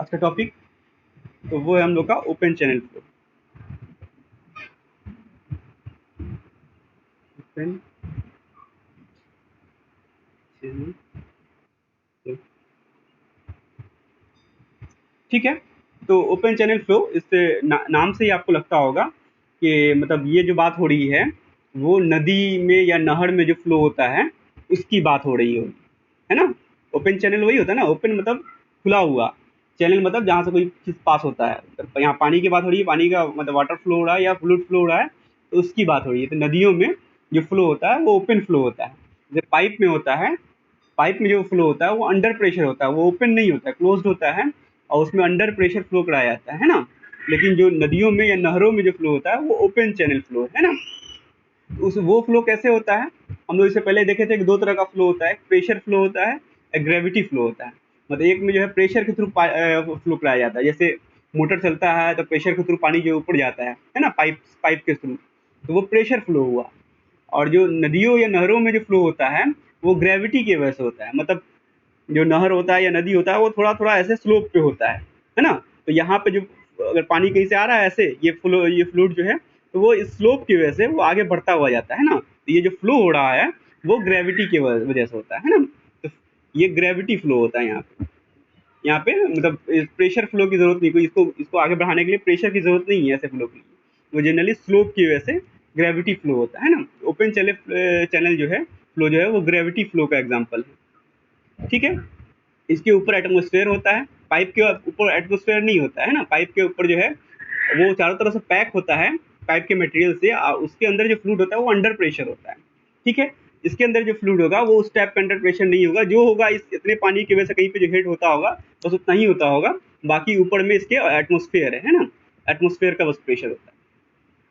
आज का टॉपिक, तो वो है हम लोग का open channel flow. Open channel flow, ठीक है। तो ओपन चैनल फ्लो इससे नाम से ही आपको लगता होगा कि मतलब ये जो बात हो रही है वो नदी में या नहर में जो फ्लो होता है उसकी बात हो रही होगी, है ना। ओपन चैनल वही होता है ना, ओपन मतलब खुला हुआ, चैनल मतलब जहाँ से कोई चीज़ पास होता है। तो यहाँ पानी की बात हो रही है, पानी का मतलब वाटर फ्लो हो रहा है या फ्लूइड फ्लो हो रहा है, तो उसकी बात हो रही है। तो नदियों में जो फ्लो होता है वो ओपन फ्लो होता है। जैसे पाइप में होता है, पाइप में जो फ्लो होता है वो अंडर प्रेशर होता है, वो ओपन नहीं होता है, क्लोज्ड होता है और उसमें अंडर प्रेशर फ्लो कराया जाता है ना। लेकिन जो नदियों में या नहरों में जो फ्लो होता है वो ओपन चैनल फ्लो है ना। उस वो फ्लो कैसे होता है, हम लोग इससे पहले देखे थे कि दो तरह का फ्लो होता है, प्रेशर फ्लो होता है, एक ग्रेविटी फ्लो होता है। मतलब एक में जो है प्रेशर के थ्रू फ्लो कराया जाता है, जैसे मोटर चलता है तो प्रेशर के थ्रू पानी जो ऊपर जाता है ना, पाइप पाइप के थ्रू, तो वो प्रेशर फ्लो हुआ। और जो नदियों या नहरों में जो फ्लो होता है वो ग्रेविटी की वजह से होता है। मतलब जो नहर होता है या नदी होता है वो थोड़ा थोड़ा ऐसे स्लोप पे होता है ना। तो यहाँ पे जो अगर पानी कहीं से आ रहा है ऐसे, ये फ्लूइड जो है, तो वो इस स्लोप की वजह से वो आगे बढ़ता हुआ जाता है ना। तो ये जो फ्लो हो रहा है वो ग्रेविटी की वजह से होता है ना। तो ये ग्रेविटी फ्लो होता है यहाँ पे मतलब प्रेशर फ्लो की जरूरत नहीं, कोई इसको इसको आगे बढ़ाने के लिए प्रेशर की जरूरत नहीं है ऐसे फ्लो के लिए। वो जनरली स्लोप की वजह से ग्रेविटी फ्लो होता है ना। ओपन चैनल चैनल जो है फ्लो जो है वो ग्रेविटी फ्लो का एग्जाम्पल है, ठीक है। इसके ऊपर एटमॉस्फेयर होता है, पाइप के ऊपर एटमॉस्फेयर नहीं होता है ना। पाइप के ऊपर जो है वो चारों तरफ से पैक होता है पाइप के मटेरियल से, उसके अंदर जो फ्लूइड होता है वो अंडर प्रेशर होता है, ठीक है। इसके अंदर जो फ्लूइड होगा वो उस टाइप का अंडर प्रेशर नहीं होगा, जो होगा इस इतने पानी की वजह से कहीं पे जो हेड होता होगा बस उतना ही होता होगा। बाकी ऊपर में इसके एटमॉस्फेयर है ना, एटमॉस्फेयर का बस प्रेशर होता है,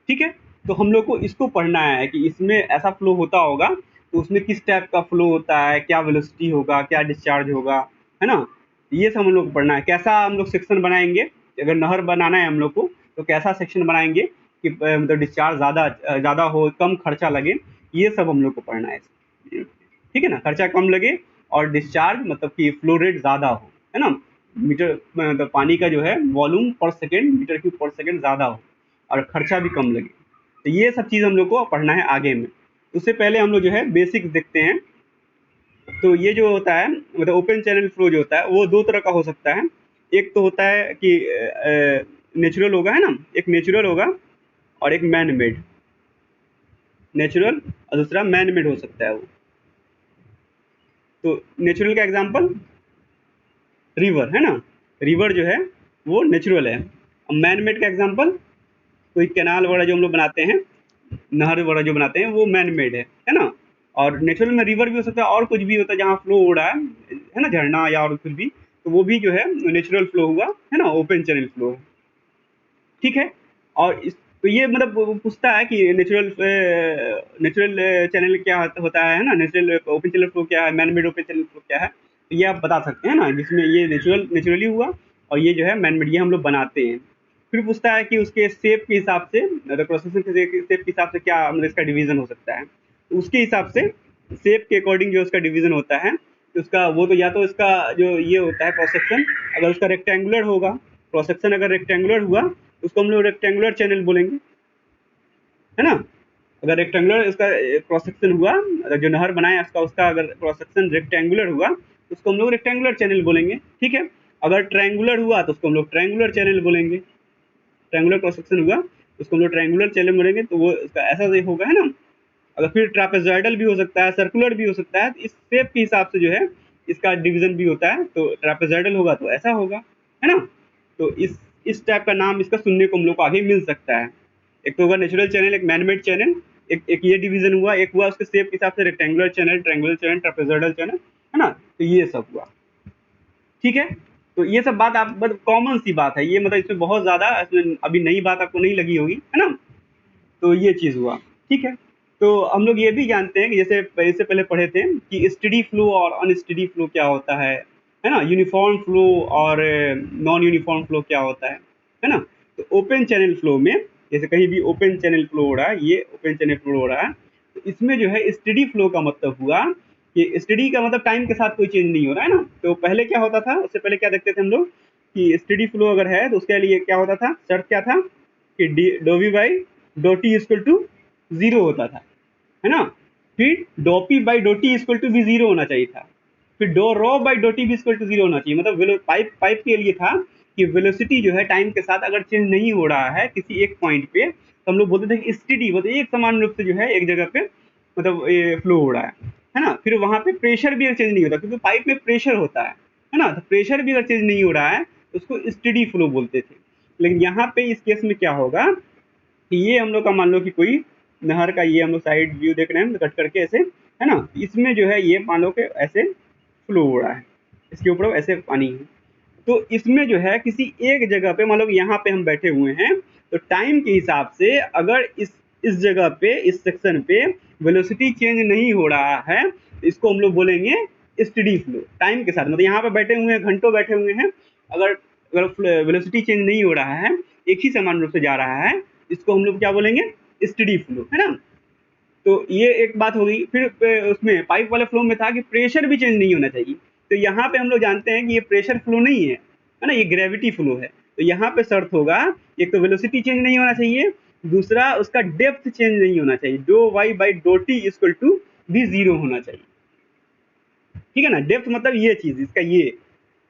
ठीक है। तो हम लोग को इसको पढ़ना है कि इसमें ऐसा फ्लो होता होगा तो उसमें किस टाइप का फ्लो होता है, क्या वेलोसिटी होगा, क्या डिस्चार्ज होगा, है ना। ये सब हम लोग को पढ़ना है। कैसा हम लोग सेक्शन बनाएंगे, अगर नहर बनाना है हम लोग को तो कैसा सेक्शन बनाएंगे कि मतलब डिस्चार्ज ज़्यादा हो, कम खर्चा लगे, ये सब हम लोग को पढ़ना है, ठीक है ना। खर्चा कम लगे और डिस्चार्ज मतलब कि फ्लो रेट ज़्यादा हो, है ना। मीटर मतलब पानी का जो है वॉल्यूम पर सेकेंड, मीटर क्यूब पर सेकेंड ज़्यादा हो और खर्चा भी कम लगे। तो ये सब चीज़ हम लोग को पढ़ना है आगे में। उससे पहले हम लोग जो है बेसिक देखते हैं। तो ये जो होता है मतलब ओपन चैनल फ्लो जो होता है वो दो तरह का हो सकता है। एक तो होता है कि नेचुरल होगा, है ना, एक नेचुरल होगा और एक मैन मेड। नेचुरल और दूसरा मैन मेड हो सकता है वो। तो नेचुरल का एग्जांपल रिवर, है ना। रिवर जो है वो नेचुरल है। अब मैन मेड का एग्जांपल कोई कैनाल वगैरह जो हम लोग बनाते हैं, नहर वगैरह जो बनाते हैं वो मैन मेड है ना। और नेचुरल में रिवर भी हो सकता है और कुछ भी होता है जहाँ फ्लो हो रहा है ना, झरना या और कुछ भी, तो वो भी जो है नेचुरल फ्लो हुआ, है ना, ओपन चैनल फ्लो है, ठीक है। और इस तो ये मतलब वो पूछता है कि नेचुरल नेचुरल चैनल क्या होता है ना, नेचुरल ओपन चैनल फ्लो क्या है, man made open channel flow क्या है, तो ये आप बता सकते हैं ना, जिसमें ये नेचुरली हुआ और ये जो है मैन मेड, ये हम लोग बनाते हैं। फिर पूछता है कि उसके शेप के हिसाब से, मतलब प्रोसेसिंग के शेप के हिसाब से क्या मतलब इसका डिवीजन हो सकता है। तो उसके हिसाब से शेप के अकॉर्डिंग जो उसका डिवीजन होता है, तो उसका वो तो या तो इसका जो ये होता है क्रॉस सेक्शन, अगर उसका रेक्टेंगुलर होगा, क्रॉस सेक्शन अगर रेक्टेंगुलर हुआ तो उसको हम लोग रेक्टेंगुलर चैनल बोलेंगे, है ना। अगर रेक्टेंगुलर इसका क्रॉस सेक्शन हुआ, अगर जो नहर बनाए उसका उसका अगर क्रॉस सेक्शन रेक्टेंगुलर हुआ तो उसको हम लोग रेक्टेंगुलर चैनल बोलेंगे, ठीक है। अगर ट्रायंगुलर हुआ तो उसको हम लोग ट्रायंगुलर चैनल बोलेंगे। ट्रायंगुलर क्रॉस सेक्शन हुआ तो उसको हम लोग ट्रायंगुलर चैनल बोलेंगे, तो वो इसका ऐसा होगा, है ना। अगर फिर ट्रापेजॉइडल भी हो सकता है, सर्कुलर भी हो सकता है, तो इस शेप के हिसाब से जो है इसका डिवीजन भी होता है। तो ट्रापेजॉइडल होगा तो ऐसा होगा, है ना। तो इस टाइप का नाम इसका सुनने को हम लोग को आगे मिल सकता है। एक तो होगा नेचुरल चैनल, एक मैनमेड चैनल, एक ये डिवीजन हुआ, एक हुआ उसके शेप के हिसाब से rectangular channel, triangular channel, trapezoidal channel, है ना। तो ये सब हुआ, ठीक है। तो ये सब बात आप मतलब कॉमन सी बात है, ये मतलब इसमें बहुत ज्यादा इसमें अभी नई बात आपको नहीं लगी होगी, है ना। तो ये चीज़ हुआ, ठीक है। तो हम लोग ये भी जानते हैं कि जैसे इससे पहले पढ़े थे कि स्टेडी फ्लो और अनस्टेडी फ्लो क्या होता है ना, यूनिफॉर्म फ्लो और नॉन यूनिफॉर्म फ्लो क्या होता है ना। तो ओपन चैनल फ्लो में जैसे कहीं भी ओपन चैनल फ्लो हो रहा है, ये ओपन चैनल फ्लो हो रहा है, तो इसमें जो है स्टेडी फ्लो का मतलब हुआ कि स्टेडी का मतलब टाइम के साथ कोई चेंज नहीं हो रहा है ना। तो पहले क्या होता था, उससे पहले क्या देखते थे हम लोग कि स्टेडी फ्लो अगर है तो उसके लिए क्या होता था, शर्त क्या था कि do v by do t equal to zero होता था, है ना। फिर do P by do t equal to भी जीरो होना चाहिए था। फिर do rho by do t भी इक्वल टू जीरो होना चाहिए। मतलब पाइप पाइप के लिए था कि वेलोसिटी जो है टाइम के साथ अगर चेंज नहीं हो रहा है किसी एक पॉइंट पे, तो हम लोग बोलते थे कि स्टेडी, मतलब एक समान रूप से जो है एक जगह पे मतलब ये फ्लो हो रहा है ना। फिर वहां पे प्रेशर भी चेंज नहीं होता, क्योंकि पाइप में प्रेशर होता है ना। तो प्रेशर भी अगर चेंज नहीं हो रहा है तो उसको स्टेडी फ्लो बोलते थे। लेकिन यहाँ पे इस केस में क्या होगा कि ये हम लोग का मान लो कि कोई नहर का, ये हम लोग साइड व्यू देख रहे हैं कट करके ऐसे, है ना। इसमें जो है ये मान लो कि ऐसे फ्लो हो रहा है, इसके ऊपर ऐसे पानी है। तो इसमें जो है किसी एक जगह पे, मतलब यहाँ पे हम बैठे हुए हैं, तो टाइम के हिसाब से अगर इस जगह पे, इस सेक्शन पे वेलोसिटी चेंज नहीं हो रहा है, तो इसको हम लोग बोलेंगे स्टेडी फ्लो टाइम के साथ। मतलब यहाँ पे बैठे हुए हैं, घंटों बैठे हुए हैं, अगर अगर वेलोसिटी चेंज नहीं हो रहा है, एक ही समान रूप से जा रहा है, इसको हम लोग क्या बोलेंगे, स्टेडी फ्लो, है ना। तो ये एक बात हो गई। फिर उसमें पाइप वाले फ्लो में था कि प्रेशर भी चेंज नहीं होना चाहिए। तो यहाँ पे हम लोग जानते हैं कि ये प्रेशर फ्लो नहीं है ना, ये ग्रेविटी फ्लो है। तो यहाँ पे शर्त होगा, एक तो वेलोसिटी चेंज नहीं होना चाहिए, दूसरा उसका डेप्थ चेंज नहीं होना चाहिए, do y by do t equal to भी जीरो होना चाहिए, ठीक है ना। डेप्थ मतलब ये चीज, इसका ये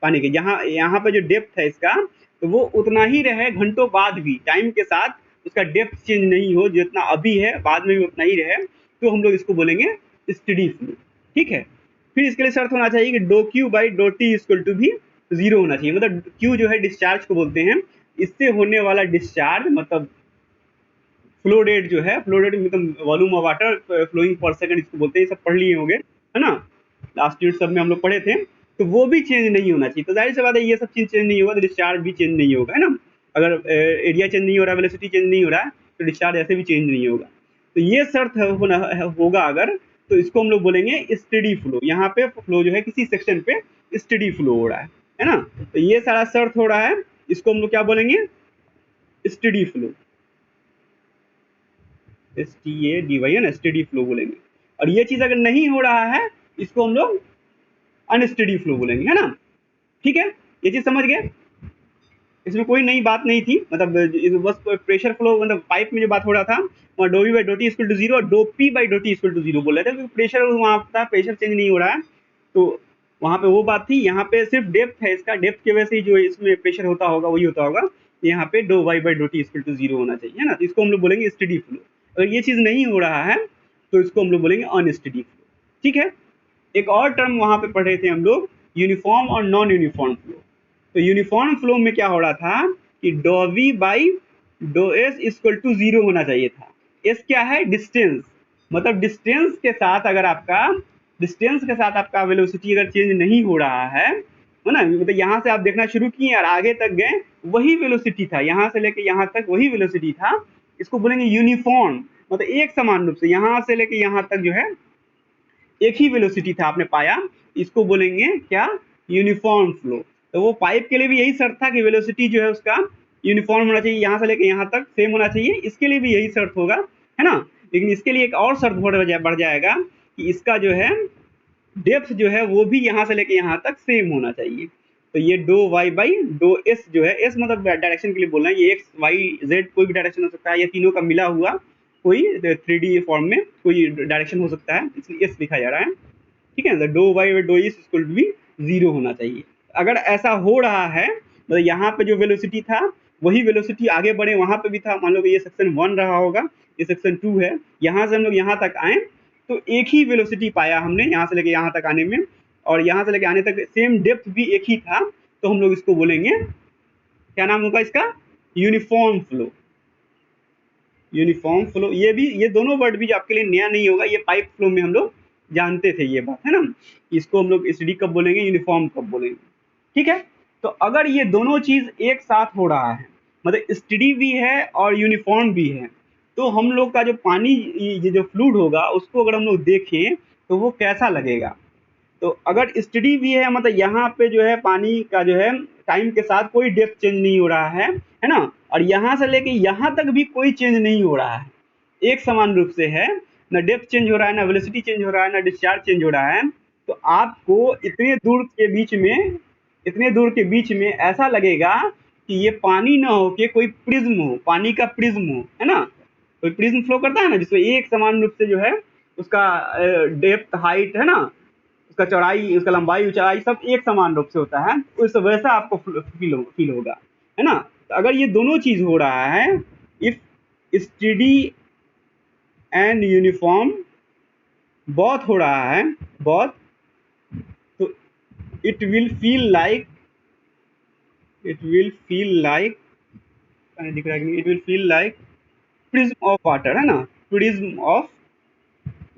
पानी के यहाँ पे जो डेप्थ है इसका, तो वो उतना ही रहे घंटों बाद भी, टाइम के साथ उसका डेप्थ चेंज नहीं हो, जितना अभी है बाद में भी उतना ही रहे, तो हम लोग इसको बोलेंगे स्टेडी फ्लो, ठीक है। फिर इसके लिए शर्त होना चाहिए कि do q by do t equal to भी जीरो होना चाहिए। मतलब क्यू जो है डिस्चार्ज को बोलते हैं, इससे होने वाला डिस्चार्ज, मतलब फ्लो रेट जो है, फ्लो रेट मतलब volume of water flowing per second इसको बोलते हैं। ये सब पढ़ लिए होंगे, है ना, लास्ट यूनिट सब में हम लोग पढ़े थे। तो वो भी चेंज नहीं होना चाहिए। तो जाहिर सी बात है, ये सब चीज चेंज नहीं होगा तो डिस्चार्ज भी चेंज नहीं होगा, है ना। अगर एरिया चेंज नहीं हो रहा है, वेलोसिटी चेंज नहीं हो रहा है, तो डिस्चार्ज ऐसे भी चेंज नहीं होगा। तो ये शर्त होगा अगर, तो इसको हम लोग बोलेंगे स्टेडी फ्लो। यहाँ पे फ्लो जो है किसी सेक्शन पे स्टेडी फ्लो हो रहा है ना। तो ये सारा शर्त हो रहा है, इसको हम लोग क्या बोलेंगे, स्टेडी फ्लो, STADY, है ना, स्टेडी फ्लो बोलेंगे। और ये चीज अगर नहीं हो रहा है, इसको हम लोग अनस्टेडी फ्लो बोलेंगे, है ना। ठीक है, ये चीज समझ गए। इसमें कोई नई बात नहीं थी, मतलब बस प्रेशर फ्लो, मतलब पाइप में जो बात हो रहा था, वहाँ do v by do t equal to zero और do P by do t equal to zero बोल रहे थे, क्योंकि प्रेशर वहाँ था, प्रेशर चेंज नहीं हो रहा है, तो वहाँ पे वो बात थी। यहाँ पे सिर्फ डेप्थ है, इसका डेप्थ की वजह से जो इसमें प्रेशर होता होगा वही होता होगा। यहाँ पे do y by do t equal to zero होना चाहिए, है ना। तो इसको हम लोग बोलेंगे स्टेडी फ्लो। अगर ये चीज नहीं हो रहा है तो इसको हम लोग बोलेंगे अनस्टेडी फ्लो, ठीक है। एक और टर्म वहां पे पढ़े थे हम लोग, यूनिफॉर्म और नॉन यूनिफॉर्म फ्लो। तो यूनिफॉर्म फ्लो में क्या हो रहा था कि do v by do s equal to zero होना चाहिए था। एस क्या है, डिस्टेंस, मतलब डिस्टेंस के साथ आपका वेलोसिटी अगर चेंज नहीं हो रहा है ना, मतलब यहाँ से आप देखना शुरू किए और आगे तक गए वही वेलोसिटी था, यहाँ से लेके यहाँ तक वही वेलोसिटी था, इसको बोलेंगे यूनिफॉर्म। मतलब एक समान रूप से यहाँ से लेके यहाँ तक जो है एक ही वेलोसिटी था, आपने पाया, इसको बोलेंगे क्या, यूनिफॉर्म फ्लो। तो वो पाइप के लिए भी यही शर्त था कि वेलोसिटी जो है उसका यूनिफॉर्म होना चाहिए, यहाँ से लेकर यहाँ तक सेम होना चाहिए, इसके लिए भी यही शर्त होगा, है ना। लेकिन इसके लिए एक और शर्त बढ़ जाएगा कि इसका जो है डेप्थ जो है वो भी यहाँ से लेकर यहाँ तक सेम होना चाहिए। तो ये do y by do s जो है, एस मतलब डायरेक्शन के लिए बोल रहे हैं, ये एक्स वाई जेड कोई भी डायरेक्शन हो सकता है, ये तीनों का मिला हुआ कोई 3D फॉर्म में कोई डायरेक्शन हो सकता है, इसलिए एस लिखा जा रहा है, ठीक है। Do y by do s equal to भी जीरो होना चाहिए। अगर ऐसा हो रहा है, मतलब यहाँ पे जो वेलोसिटी था वही वेलोसिटी आगे बढ़े वहां पे भी था, मान लो कि ये सेक्शन 1 रहा होगा, ये सेक्शन 2 है, यहाँ से हम लोग यहाँ तक आए तो एक ही वेलोसिटी पाया हमने यहाँ से लेके यहाँ तक आने में, और यहाँ से लेके आने तक सेम डेप्थ भी एक ही था, तो हम लोग इसको बोलेंगे, क्या नाम होगा इसका, यूनिफॉर्म फ्लो। यूनिफॉर्म फ्लो, ये दोनों वर्ड भी आपके लिए नया नहीं होगा, ये पाइप फ्लो में हम लोग जानते थे ये बात, है ना। इसको हम लोग स्टेडी कब बोलेंगे, यूनिफॉर्म कब बोलेंगे, ठीक है। तो अगर ये दोनों चीज एक साथ हो रहा है, मतलब स्टेडी भी है और यूनिफॉर्म भी है, तो हम लोग का जो पानी, ये जो फ्लूइड होगा उसको अगर हम लोग देखें तो वो कैसा लगेगा। तो अगर स्टेडी भी है, मतलब यहाँ पे जो है पानी का जो है टाइम के साथ कोई डेप्थ चेंज नहीं हो रहा है ना, और यहाँ से लेके यहाँ तक भी कोई चेंज नहीं हो रहा है, एक समान रूप से है, ना डेप्थ चेंज हो रहा है, ना वेलोसिटी चेंज हो रहा है, ना डिस्चार्ज चेंज हो रहा है, तो आपको इतने दूर के बीच में इतने दूर के बीच में ऐसा लगेगा कि ये पानी ना हो के कोई प्रिज्म हो, पानी का प्रिज्म हो, है ना। कोई प्रिज्म फ्लो करता है ना, जिसमें एक समान रूप से जो है उसका डेप्थ, हाइट, है ना, उसका चौड़ाई, उसका लंबाई, ऊंचाई सब एक समान रूप से होता है, उस वैसा आपको फील होगा, है ना। तो अगर ये दोनों चीज हो रहा है, इफ स्टेडी एंड यूनिफॉर्म, बहुत हो रहा है, बहुत, तो it will feel like, it will feel like, दिख रहा है कि नहीं, it will feel like prism of water, है ना, प्रिज्म ऑफ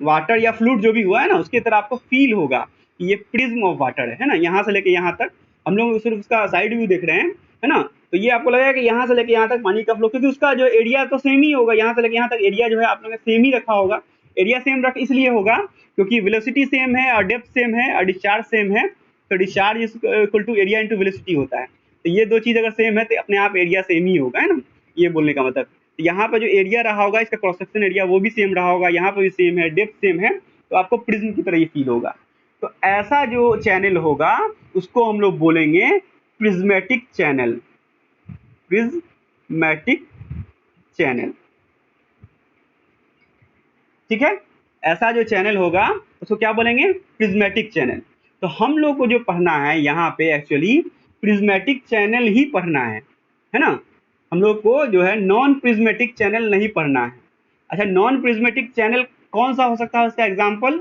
वाटर या फ्लूइड जो भी हुआ है ना, उसकी तरह आपको फील होगा कि ये प्रिज्म ऑफ वाटर है ना, यहाँ से लेके यहाँ तक। हम लोग सिर्फ उसका साइड व्यू देख रहे हैं, है ना, तो ये आपको लगेगा कि यहाँ से लेके यहाँ तक पानी का फ्लो, क्योंकि उसका जो एरिया तो सेम ही होगा, यहाँ से लेके यहाँ तक एरिया जो है आप लोगों ने सेम ही रखा होगा। एरिया सेम रख इसलिए होगा क्योंकि वेलोसिटी सेम है और डेप्थ सेम है और डिस्चार्ज सेम है, तो discharge equal to area into velocity होता है। तो ये दो चीज अगर सेम है तो अपने आप एरिया सेम ही होगा, है ना, ये बोलने का मतलब। तो यहाँ पर जो एरिया रहा होगा, इसका क्रॉस सेक्शन एरिया वो भी सेम रहा होगा, यहाँ पर भी सेम है, डेप्थ सेम है, तो आपको प्रिज्म की तरह ही फील होगा। तो ऐसा जो चैनल होगा उसको हम लोग बोलेंगे प्रिज्मेटिक चैनल, प्रिज्मेटिक चैनल, ठीक है। ऐसा जो चैनल होगा उसको क्या बोलेंगे, प्रिज्मेटिक चैनल। तो हम लोग को जो पढ़ना है यहाँ पे एक्चुअली प्रिज्मेटिक चैनल ही पढ़ना है ना। हम लोग को जो है नॉन प्रिज्मेटिक चैनल नहीं पढ़ना है। अच्छा, नॉन प्रिज्मेटिक चैनल कौन सा हो सकता है, उसका एग्जाम्पल,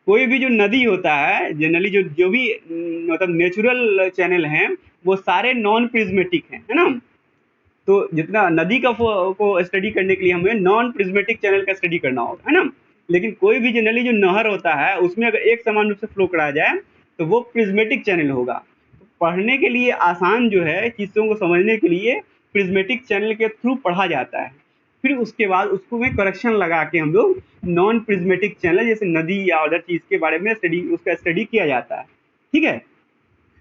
कोई भी जो नदी होता है जनरली, जो भी मतलब नेचुरल चैनल हैं वो सारे नॉन प्रिज्मेटिक हैं, है ना। तो जितना नदी का को स्टडी करने के लिए हमें नॉन प्रिज्मेटिक चैनल का स्टडी करना होगा, है ना। लेकिन कोई भी जनरली जो नहर होता है उसमें अगर एक समान रूप से फ्लो कराया जाए तो वो प्रिज्मेटिक चैनल होगा। तो पढ़ने के लिए आसान जो है, चीज़ों को समझने के लिए प्रिज्मेटिक चैनल के थ्रू पढ़ा जाता है, फिर उसके बाद उसको में करेक्शन लगा के हम लोग नॉन प्रिज्मेटिक चैनल जैसे नदी या अदर चीज़ के बारे में उसका स्टडी किया जाता है, ठीक है।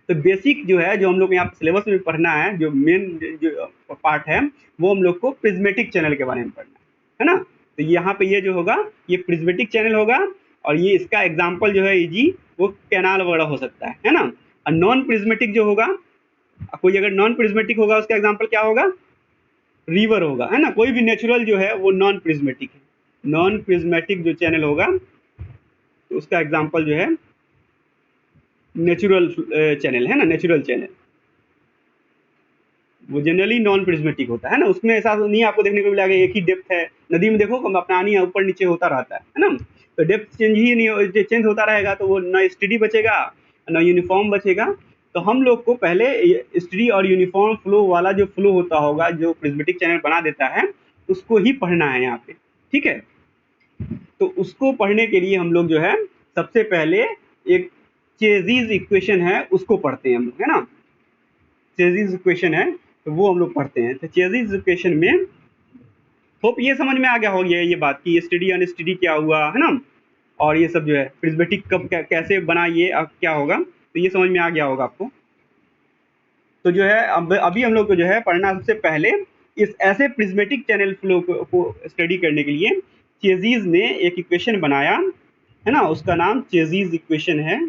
तो बेसिक जो है, जो हम लोग यहाँ सिलेबस में पढ़ना है, जो मेन जो पार्ट है वो हम लोग को प्रिज्मेटिक चैनल के बारे में पढ़ना है ना। तो यहाँ पे ये जो होगा ये प्रिज्मेटिक चैनल होगा, और ये इसका एग्जाम्पल जो है इजी, वो कैनाल वगैरह हो सकता है ना। और नॉन प्रिज्मेटिक जो होगा, कोई अगर नॉन प्रिज्मेटिक होगा उसका एग्जाम्पल क्या होगा, रिवर होगा, है ना। कोई भी नेचुरल जो है वो नॉन प्रिज्मेटिक है। नॉन प्रिज्मेटिक जो चैनल होगा तो उसका एग्जाम्पल जो है नेचुरल चैनल, है ना, नेचुरल चैनल वो जनरली नॉन प्रिज्मेटिक होता है ना। उसमें ऐसा नहीं आपको देखने को मिलेगा एक ही डेप्थ है। नदी में देखो पानी ऊपर नीचे होता रहता है ना। तो डेप्थ चेंज ही नहीं, चेंज होता रहेगा तो वो ना स्टेडी बचेगा ना यूनिफॉर्म बचेगा। तो हम लोग को पहले स्टेडी और यूनिफॉर्म फ्लो वाला जो फ्लो होता होगा, जो प्रिज्मेटिक चैनल बना देता है, उसको ही पढ़ना है यहाँ पे, ठीक है। तो उसको पढ़ने के लिए हम लोग जो है सबसे पहले एक चेज़िज़ इक्वेशन है उसको पढ़ते हैं हम लोग, है ना। चेज़िज़ इक्वेशन है तो वो हम लोग पढ़ते हैं। तो चेज़िज़ इक्वेशन में होप ये समझ में आ गया होगा ये बात कि स्टेडी अनस्टेडी क्या हुआ, है ना, और ये सब जो है प्रिज्मेटिक कब कैसे बना, ये क्या होगा, तो ये समझ में आ गया होगा आपको। तो जो है अब अभी हम लोग को जो है पढ़ना सबसे पहले इस ऐसे प्रिज्मेटिक चैनल फ्लो को स्टडी करने के लिए चेज़िज़ ने एक इक्वेशन बनाया, है ना, उसका नाम चेज़िज़ इक्वेशन है।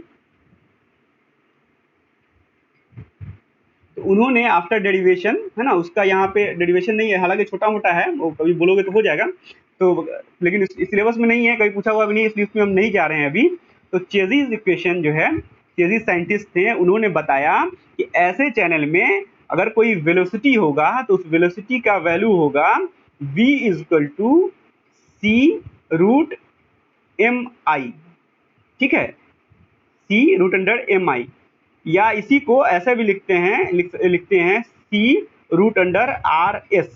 तो उन्होंने आफ्टर डेरिवेशन, है ना, उसका यहाँ पे डेरिवेशन नहीं है, हालांकि छोटा मोटा है, वो कभी बोलोगे तो हो जाएगा, तो लेकिन इस सिलेबस में नहीं है, कभी पूछा हुआ भी नहीं, इसलिए उसमें हम नहीं जा रहे हैं अभी। तो चेज़िज़ इक्वेशन जो है, चेज़िज़ साइंटिस्ट थे, उन्होंने बताया कि ऐसे चैनल में अगर कोई वेलोसिटी होगा तो उस वेलोसिटी का वैल्यू होगा v इजकल टू c√mi, ठीक है, c√mi, या इसी को ऐसे भी लिखते हैं c√r(s).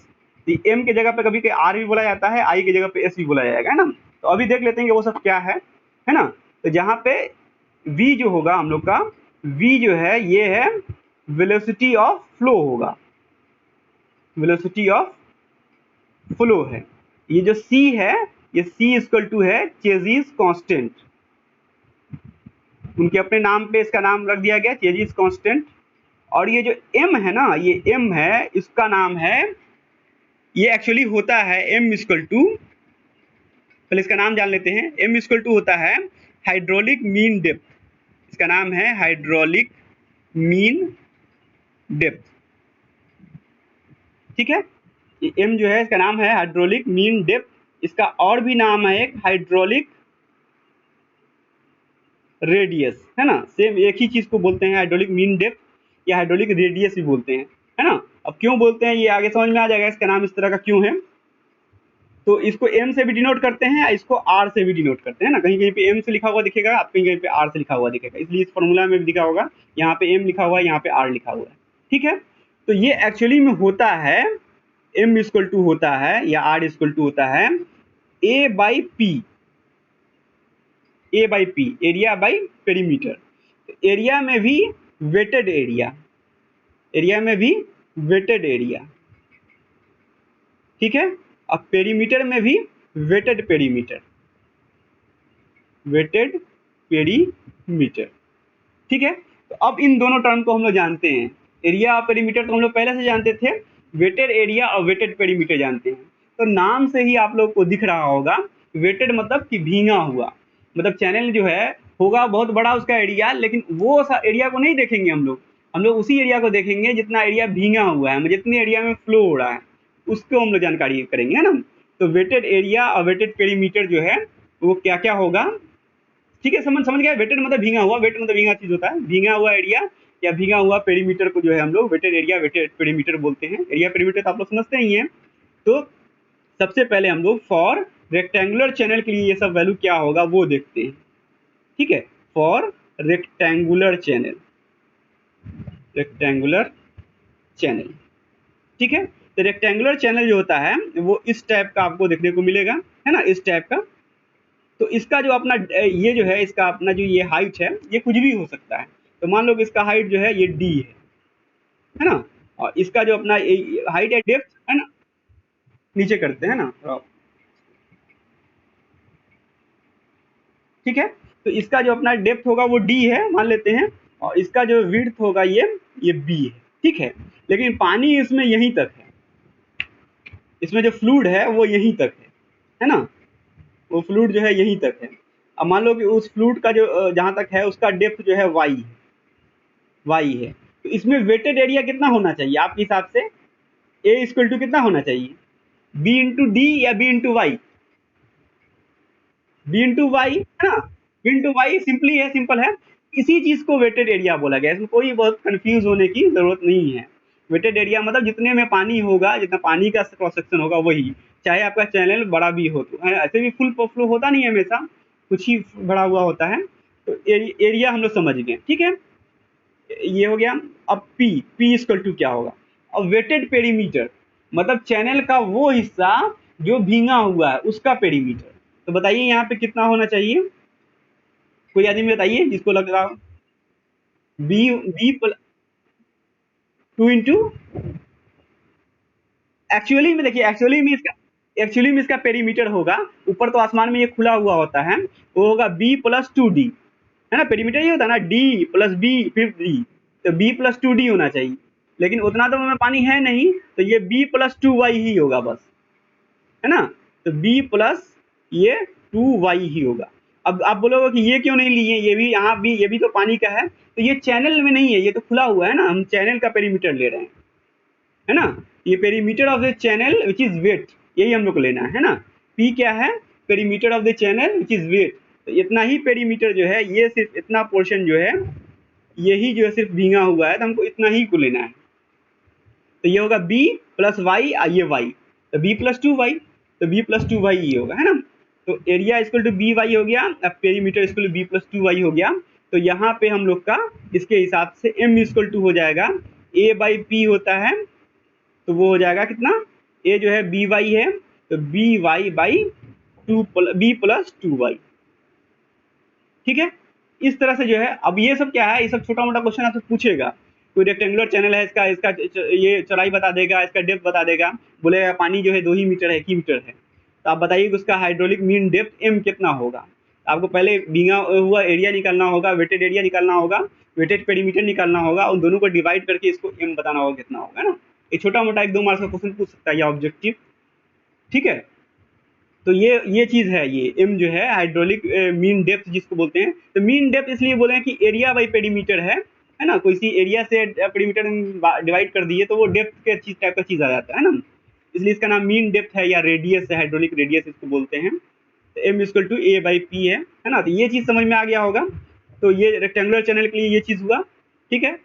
m की जगह पे कभी r भी बोला जाता है, i की जगह पे s भी बोला जाएगा, है ना। तो अभी देख लेते हैं कि वो सब क्या है ना। तो जहाँ पे v जो होगा हम लोग का, v जो है ये है वेलोसिटी ऑफ फ्लो होगा, वेलोसिटी ऑफ फ्लो है। ये जो c है, ये c इक्वल टू है चेज़िज़ कांस्टेंट, उनके अपने नाम पे इसका नाम रख दिया गया चेज़िज़ कांस्टेंट। और ये जो m है ना, ये m है, इसका नाम है, ये एक्चुअली होता है m इक्वल टू, पहले इसका नाम जान लेते हैं, m इक्वल टू होता है हाइड्रोलिक मीन डेप्थ। इसका नाम है हाइड्रोलिक मीन डेप्थ। ठीक है, एम जो है इसका नाम है हाइड्रोलिक मीन डेप्थ। इसका और भी नाम है एक हाइड्रोलिक रेडियस, है ना। सेम एक ही चीज को बोलते हैं हाइड्रोलिक मीन डेप्थ या हाइड्रोलिक रेडियस भी बोलते हैं, है ना। अब क्यों बोलते हैं ये आगे समझ में आ जाएगा, इसका नाम इस तरह का क्यों है। तो इसको एम से भी डिनोट करते हैं, इसको आर से भी डिनोट करते हैं ना। कहीं कहीं पे एम से लिखा हुआ दिखेगा, आप कहीं कहीं पे आर से लिखा हुआ दिखेगा, इसलिए इस फॉर्मूला में भी दिखा होगा, यहाँ पे एम लिखा हुआ है, यहाँ पे आर लिखा हुआ है। ठीक है, तो ये एक्चुअली में होता है एम इक्वल टू होता है या आर इक्वल टू होता है a by p, a by p, area by perimeter. Area में भी वेटेड एरिया, एरिया में भी वेटेड एरिया, ठीक है। अब पेरीमीटर में भी वेटेड पेरीमीटर, वेटेड पेरीमीटर, ठीक है। तो अब इन दोनों टर्म को हम लोग जानते हैं, एरिया और पेरीमीटर तो हम लोग पहले से जानते थे, वेटेड एरिया और वेटेड पेरीमीटर जानते हैं। तो नाम से ही आप लोग को दिख रहा होगा, वेटेड मतलब कि भींगा हुआ, मतलब चैनल जो है होगा बहुत बड़ा उसका एरिया, लेकिन वो एरिया को नहीं देखेंगे हम लोग उसी एरिया को देखेंगे जितना एरिया भींगा हुआ है, जितने एरिया में फ्लो हो रहा है उसको हम लोग जानकारी करेंगे, है ना। तो वेटेड एरिया और वेटेड पेरीमीटर जो है वो क्या क्या होगा, ठीक है। समझ गया, वेटेड मतलब भींगा हुआ, वेट मतलब भींगा चीज होता है, भींगा हुआ एरिया या भींगा हुआ पेरीमीटर को जो है हम लोग वेटेड एरिया वेटेड पेरीमीटर बोलते हैं। एरिया पेरीमीटर तो आप लोग समझते ही हैं। तो सबसे पहले हम लोग फॉर रेक्टेंगुलर चैनल के लिए ये सब वैल्यू क्या होगा वो देखते हैं, ठीक है। For rectangular channel, rectangular channel, ठीक है। तो रेक्टेंगुलर चैनल जो होता है वो इस टाइप का आपको देखने को मिलेगा, है ना, इस टाइप का। तो इसका जो अपना ये जो है इसका अपना जो ये हाइट है ये कुछ भी हो सकता है। तो मान लो कि इसका हाइट जो है ये डी है ना, और इसका जो अपना हाइट है डेप्थ है ना, नीचे करते हैं ना, ठीक है। तो इसका जो अपना डेप्थ होगा वो डी है मान लेते हैं, और इसका जो विड्थ होगा ये बी है, ठीक है। लेकिन पानी इसमें यहीं तक है, इसमें जो फ्लूइड है वो यहीं तक है ना, वो फ्लूइड जो है यहीं तक है। अब मान लो कि उस फ्लूइड का जो जहां तक है उसका डेप्थ जो है वाई है। तो इसमें वेटेड एरिया कितना होना चाहिए आपके हिसाब से, ए इक्वल टू कितना होना चाहिए, बी इंटू डी या B into y, B into y है ना, बी इंटू वाई सिंपल है। इसी चीज को वेटेड एरिया बोला गया, इसमें कोई बहुत कंफ्यूज होने की जरूरत नहीं है। वेटेड एरिया मतलब जितने में पानी होगा, जितना पानी का क्रॉस सेक्शन होगा वही, चाहे आपका चैनल बड़ा भी हो, तो ऐसे भी फुल फ्लो होता नहीं है हमेशा, कुछ ही भरा हुआ होता है। तो एरिया हम लोग समझ गए, ठीक है, ये हो गया। अब पी इक्वल टू क्या होगा, अब वेटेड पेरीमीटर मतलब चैनल का वो हिस्सा जो भींगा हुआ है उसका पेरीमीटर। तो बताइए यहाँ पे कितना होना चाहिए, कोई आदमी बताइए जिसको लग रहा हो। बी बी 2 इंटू, एक्चुअली में देखिए, एक्चुअली में इसका पेरीमीटर होगा, ऊपर तो आसमान में ये खुला हुआ होता है, वो होगा बी प्लस 2 डी, है ना। पेरीमीटर ये होता है ना, डी प्लस बी फिर डी, तो बी प्लस 2 डी होना चाहिए। लेकिन उतना तो में पानी है नहीं, तो ये बी प्लस 2 वाई ही होगा बस, है ना। तो बी प्लस ये 2 वाई ही होगा। अब आप बोलोगे कि ये क्यों नहीं लिए, ये भी यहाँ भी, ये भी तो पानी का है, तो ये चैनल में नहीं है, ये तो खुला हुआ है ना, हम चैनल का पेरीमीटर ले रहे हैं, है ना। ये perimeter of the channel which is wet, यही हम लोग को लेना है ना। पी क्या है, perimeter of the channel which is wet. तो इतना ही पेरीमीटर जो है, ये सिर्फ इतना पोर्शन जो है, यही जो है सिर्फ भींगा हुआ है, तो हमको इतना ही को लेना है। तो ये होगा बी प्लस वाई, ये वाई, तो बी प्लस 2 वाई, तो बी प्लस 2 वाई ये होगा, है ना। तो area equal to B y हो गया, अब perimeter equal to B plus 2 y हो गया। तो यहाँ पे हम लोग का इसके हिसाब से एम इक्वल टू हो जाएगा, ए बाई पी होता है, तो वो हो जाएगा कितना, ए जो है बी वाई है, तो B y by B plus 2 y, ठीक है। इस तरह से जो है, अब ये सब क्या है, ये सब छोटा मोटा क्वेश्चन आपसे पूछेगा। कोई रेक्टेंगुलर चैनल है, इसका इसका ये चौड़ाई बता देगा, इसका डेप्थ बता देगा, बोलेगा पानी जो है 2 ही मीटर है, 1 ही मीटर है, तो आप बताइए कि उसका हाइड्रोलिक मीन डेप्थ एम कितना होगा। आपको पहले भींगा हुआ एरिया निकालना होगा, वेटेड एरिया निकालना होगा, वेटेड पेरीमीटर निकालना होगा, उन दोनों को डिवाइड करके इसको एम बताना होगा कितना होगा ना। ये छोटा मोटा 1-2 मार्क्स का क्वेश्चन पूछ सकता है, या ऑब्जेक्टिव, ठीक है। तो ये चीज़ है, ये एम जो है हाइड्रोलिक मीन डेप्थ जिसको बोलते हैं। तो मीन डेप्थ इसलिए बोले हैं कि एरिया बाई पेरीमीटर है ना, कोई सी एरिया से पेरीमीटर डिवाइड कर दिए तो वो डेप्थ के चीज टाइप का चीज़ आ जाता है ना, इसलिए इसका नाम मीन डेप्थ है या रेडियस है, हाइड्रोलिक रेडियस इसको बोलते हैं। तो M equal to A by P है ना। तो ये चीज़ समझ में आ गया होगा। तो ये रेक्टेंगुलर चैनल के लिए ये चीज़ हुआ, ठीक है।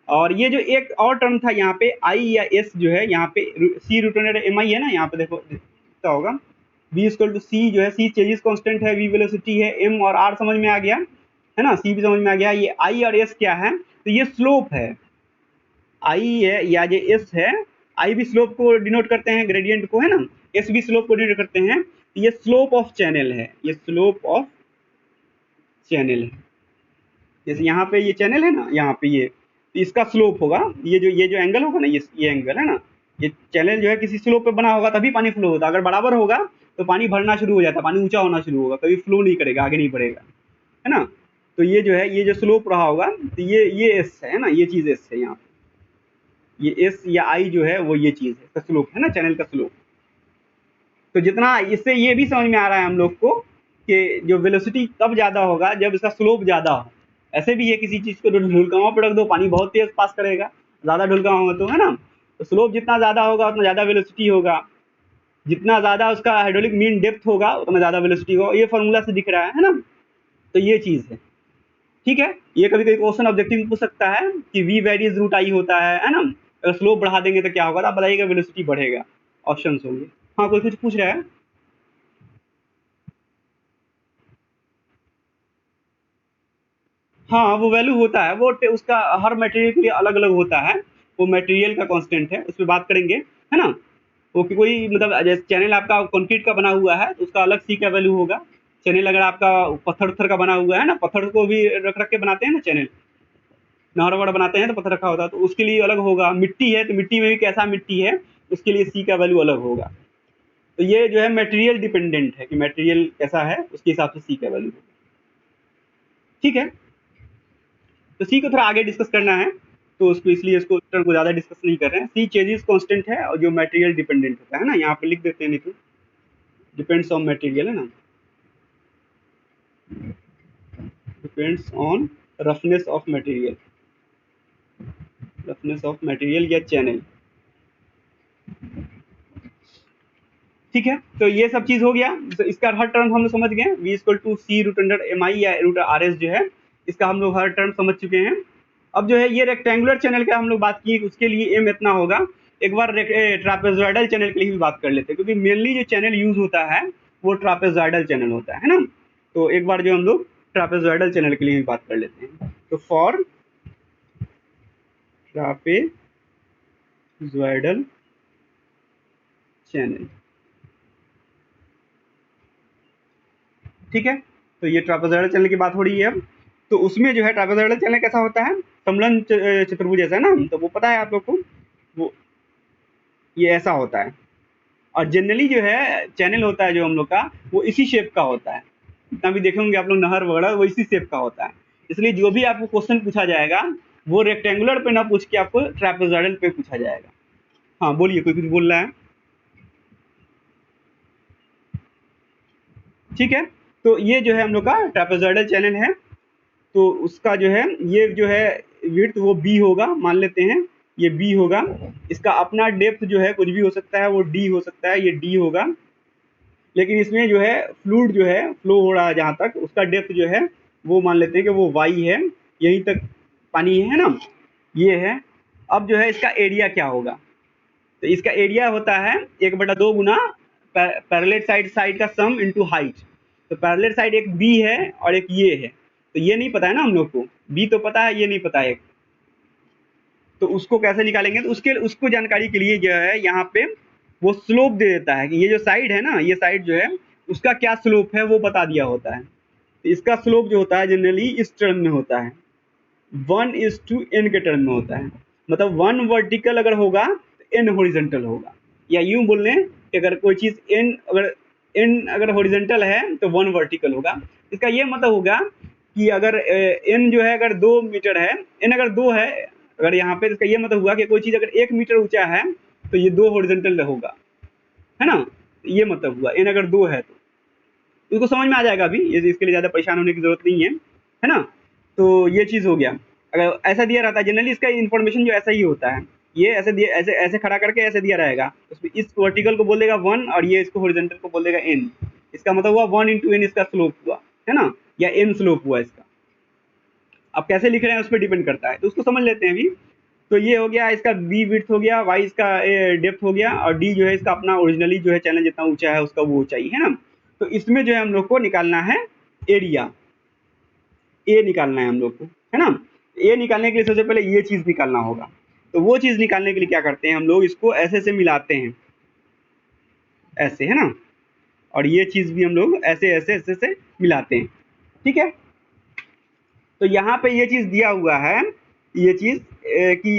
और ये जो एक और टर्म था यहाँ पे आई या एस जो है, यहाँ पे सी रूट अंडर एम आई है ना, यहाँ पे देखो दिखता होगा। बी इक्वल टू सी जो है, सी चेंजेस कांस्टेंट है, वी वेलोसिटी है, एम और आर समझ में आ गया है ना, सी भी समझ में आ गया। ये आई और एस क्या है, तो ये स्लोप है, आई है या ये एस है। आई भी स्लोप को डिनोट करते हैं, ग्रेडियंट को, है ना, एस भी स्लोप को डिनोट करते हैं। ये स्लोप ऑफ चैनल है, ये स्लोप ऑफ चैनल है। जैसे यहाँ पे ये चैनल है ना, यहाँ पे ये, तो इसका स्लोप होगा, ये जो एंगल होगा ना, ये एंगल है ना, ये चैनल जो है किसी स्लोप पे बना होगा तभी पानी फ्लो होता है। अगर बराबर होगा तो पानी भरना शुरू हो जाता है, पानी ऊंचा होना शुरू होगा, कभी फ्लो नहीं करेगा, आगे नहीं बढ़ेगा, है ना। तो ये जो है, ये जो स्लोप रहा होगा, तो ये एस है ना, ये चीज़ एस है यहाँ पे, ये एस या आई जो है वो ये चीज़ है, स्लोप है ना, चैनल का स्लोप। तो जितना इससे ये भी समझ में आ रहा है हम लोग को कि जो वेलोसिटी तब ज़्यादा होगा जब इसका स्लोप ज़्यादा हो। ऐसे भी है, किसी चीज़ को ढुलकावां पर रख दो, पानी बहुत तेज पास करेगा, ज़्यादा ढुलकावां हो तो, है ना। तो स्लोप जितना ज़्यादा होगा उतना ज़्यादा वेलोसिटी होगा, जितना ज़्यादा उसका हाइड्रोलिक मीन डेप्थ होगा उतना ज़्यादा वेलोसिटी होगा। ये फॉर्मूला से दिख रहा है ना। तो ये चीज़ है, ठीक है। ये कभी कभी क्वेश्चन ऑब्जेक्टिव में पूछ सकता है कि वी वेरीज रूट आई होता है ना। अगर स्लोप बढ़ा देंगे तो क्या होगा, तो आप बताइएगा वेलोसिटी बढ़ेगा, ऑप्शन होंगे। हाँ, कोई कुछ पूछ रहा है। हाँ, वो वैल्यू होता है, वो उसका हर मटेरियल के लिए अलग अलग होता है, वो मटेरियल का कांस्टेंट है, उस पर बात करेंगे, है ना। वो कि कोई मतलब जैसे चैनल आपका कंक्रीट का बना हुआ है तो उसका अलग सी का वैल्यू होगा। चैनल अगर आपका पत्थर उत्थर का बना हुआ है ना, पत्थर को भी रख रख के बनाते हैं ना चैनल, नहर वहर बनाते हैं तो पत्थर रखा होता है, तो उसके लिए अलग होगा। मिट्टी है तो मिट्टी में भी कैसा मिट्टी है उसके लिए सी का वैल्यू अलग होगा। तो ये जो है मटेरियल डिपेंडेंट है कि मटेरियल कैसा है उसके हिसाब से सी का वैल्यू होगा, ठीक है। तो सी को थोड़ा आगे डिस्कस करना है, तो उसको इसलिए इसको टर्म को ज़्यादा डिस्कस नहीं कर रहे हैं। सी चेंजेस कांस्टेंट है और जो मटेरियल डिपेंडेंट होता है ना, यहाँ पे लिख देते हैं, नहीं तो डिपेंड्स ऑन मटेरियल, है ना, depends on roughness of material, roughness of material या चैनल, ठीक है। तो ये सब चीज़ हो गया। तो इसका हर टर्म हम लोग समझ गए, v equal to C root under m i या रूट आर एस जो है, इसका हम लोग हर टर्म समझ चुके हैं। अब जो है ये रेक्टेंगुलर चैनल का हम लोग बात किए, उसके लिए एम इतना होगा। एक बार ट्रापेजॉइडल चैनल के लिए भी बात कर लेते हैं, क्योंकि मेनली जो चैनल यूज होता है वो ट्रापेजॉइडल चैनल होता है ना। तो एक बार जो हम लोग ट्रापेजॉइडल चैनल के लिए भी बात कर लेते हैं। तो फॉर ट्रापेजॉइडल चैनल, ठीक है। तो ये ट्रापेजॉइडल चैनल की बात हो रही है अब। तो उसमें जो है ट्रापेजॉइडल चैनल कैसा होता है, समलन चतुर्भुज जैसा ना, तो वो पता है आप लोग को, वो ये ऐसा होता है। और जनरली जो है चैनल होता है जो हम लोग का, वो इसी शेप का होता है। जितना भी देखेंगे आप लोग नहर वगैरह, वो इसी शेप का होता है। इसलिए जो भी आपको क्वेश्चन पूछा जाएगा वो रेक्टेंगुलर पे ना पूछ के आपको ट्रापेजॉइडल पे पूछा जाएगा। हाँ बोलिए, कोई कुछ बोल रहा है, ठीक है। तो ये जो है हम लोग का ट्रापेजॉइडल चैनल है। तो उसका जो है, ये जो है विड्थ वो बी होगा, मान लेते हैं ये बी होगा। इसका अपना डेप्थ जो है कुछ भी हो सकता है, वो डी हो सकता है, ये डी होगा। लेकिन इसमें जो है फ्लूइड जो है फ्लो हो रहा है जहाँ तक, उसका डेप्थ जो है वो मान लेते हैं कि वो वाई है, यहीं तक पानी है ना, ये है। अब जो है इसका एरिया क्या होगा, तो इसका एरिया होता है 1/2 गुना पैरेलल साइड का सम इनटू हाइट। तो पैरेलल साइड एक बी है और एक ये है, तो ये नहीं पता है ना हम लोग को, बी तो पता है, ये नहीं पता है। तो उसको कैसे निकालेंगे, तो उसको जानकारी के लिए जो है यहाँ पे वो स्लोप दे देता है कि ये जो साइड है ना, ये साइड जो है उसका क्या स्लोप है वो बता दिया होता है। तो इसका स्लोप जो होता है जनरली इस टर्म में होता है, 1:n के टर्म में होता है। मतलब 1 वर्टिकल अगर होगा तो n हॉरिजॉन्टल होगा, या यूं बोल लें कि अगर कोई चीज़ n अगर हॉरिजॉन्टल है तो 1 वर्टिकल होगा। इसका ये मतलब होगा कि अगर n जो है अगर 2 मीटर है, n अगर 2 है अगर यहाँ पे, इसका ये मतलब हुआ कि कोई चीज़ अगर 1 मीटर ऊंचा है तो ये 2 हॉरिजॉन्टल होगा, है ना। ये मतलब हुआ n अगर 2 है तो इसको समझ में आ जाएगा अभी, ये इसके लिए ज़्यादा परेशान होने की जरूरत नहीं है ना। तो ये चीज़ हो गया। अगर ऐसा दिया रहता है जनरली इसका इन्फॉर्मेशन जो ऐसा ही होता है, ये ऐसे दिया, ऐसे ऐसे खड़ा करके ऐसे दिया रहेगा, उसमें इस वर्टिकल को बोल देगा 1 और ये इसको हॉरिजॉन्टल को बोल देगा n। इसका मतलब हुआ 1 × n इसका स्लोप हुआ, है ना, या n स्लोप हुआ इसका। आप कैसे लिख रहे हैं उस पर डिपेंड करता है, तो उसको समझ लेते हैं अभी। तो ये हो गया इसका b विड्थ हो गया, y इसका डेप्थ हो गया, और d जो है इसका अपना ओरिजिनली जो है चैनल जितना ऊंचा है उसका वो ऊंचाई, है ना। तो इसमें जो है हम लोग को निकालना है एरिया, ए निकालना है हम लोग को, है ना। ए निकालने के लिए सबसे पहले ये चीज़ निकालना होगा। तो वो चीज़ निकालने के लिए क्या करते हैं हम लोग, इसको ऐसे से मिलाते हैं, ऐसे, है ना, और ये चीज़ भी हम लोग ऐसे ऐसे ऐसे से मिलाते हैं, ठीक है। तो यहाँ पे ये चीज़ दिया हुआ है, ये चीज़ कि